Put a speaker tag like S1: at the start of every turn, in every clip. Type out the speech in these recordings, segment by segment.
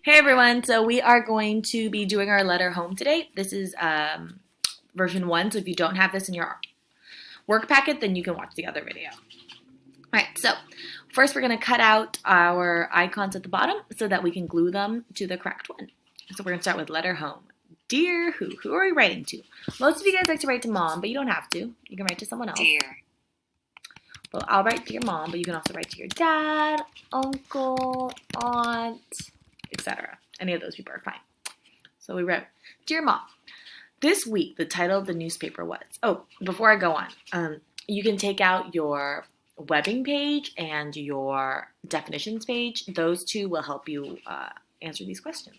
S1: Hey everyone, so we are going to be doing our letter home today. This is version 1, so if you don't have this in your work packet, then you can watch the other video. Alright, so first we're going to cut out our icons at the bottom so that we can glue them to the correct one. So we're going to start with letter home. Dear who? Who are we writing to? Most of you guys like to write to mom, but you don't have to. You can write to someone else.
S2: Dear.
S1: Well, I'll write to your mom, but you can also write to your dad, uncle, aunt, etc. Any of those people are fine. So we wrote, Dear Mom, this week the title of the newspaper was, before I go on, you can take out your webbing page and your definitions page. Those two will help you answer these questions.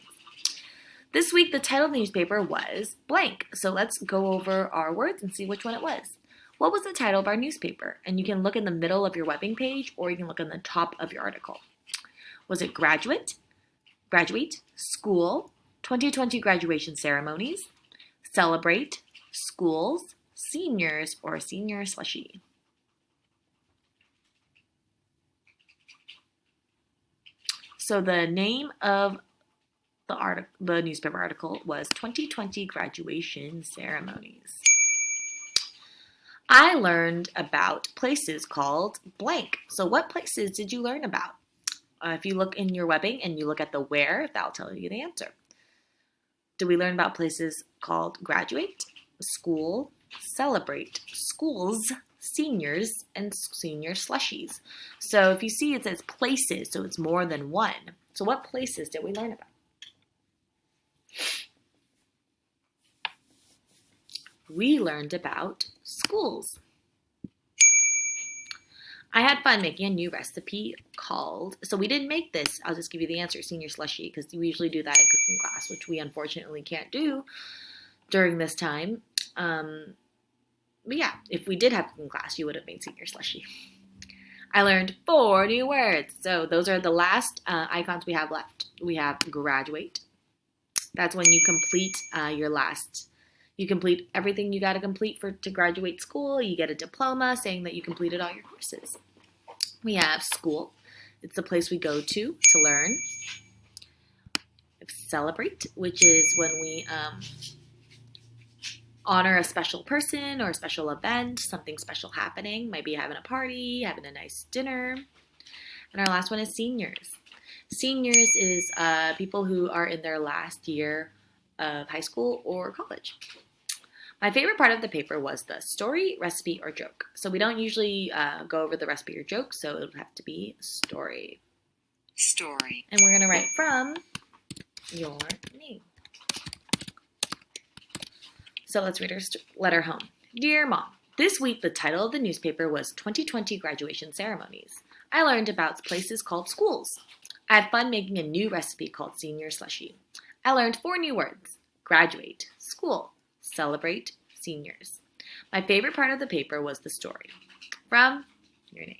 S1: This week the title of the newspaper was blank. So let's go over our words and see which one it was. What was the title of our newspaper? And you can look in the middle of your webbing page or you can look in the top of your article. Was it graduate, school, 2020 graduation ceremonies, celebrate, schools, seniors, or senior slushie? So the name of the newspaper article was 2020 graduation ceremonies. I learned about places called blank. So what places did you learn about? If you look in your webbing and you look at the where, that'll tell you the answer. Did we learn about places called graduate, school, celebrate, schools, seniors, and senior slushies? So if you see it says places, so it's more than one. So what places did we learn about? We learned about schools. I had fun making a new recipe called, so we didn't make this, I'll just give you the answer, senior slushie, because we usually do that at cooking class, which we unfortunately can't do during this time. But yeah, if we did have cooking class, you would have made senior slushie. I learned 4 new words. So those are the last icons we have left. We have graduate. That's when you complete you complete everything you got to complete to graduate school. You get a diploma saying that you completed all your courses. We have school. It's the place we go to learn. We have celebrate, which is when we honor a special person or a special event, something special happening. Maybe having a party, having a nice dinner. And our last one is seniors. Seniors is people who are in their last year of high school or college. My favorite part of the paper was the story, recipe, or joke. So we don't usually go over the recipe or joke, so it would have to be story.
S2: Story.
S1: And we're going to write from your name. So let's read our letter home. Dear Mom, this week the title of the newspaper was 2020 graduation ceremonies. I learned about places called schools. I had fun making a new recipe called senior slushie. I learned 4 new words: graduate, school, celebrate, seniors. My favorite part of the paper was the story. From your name.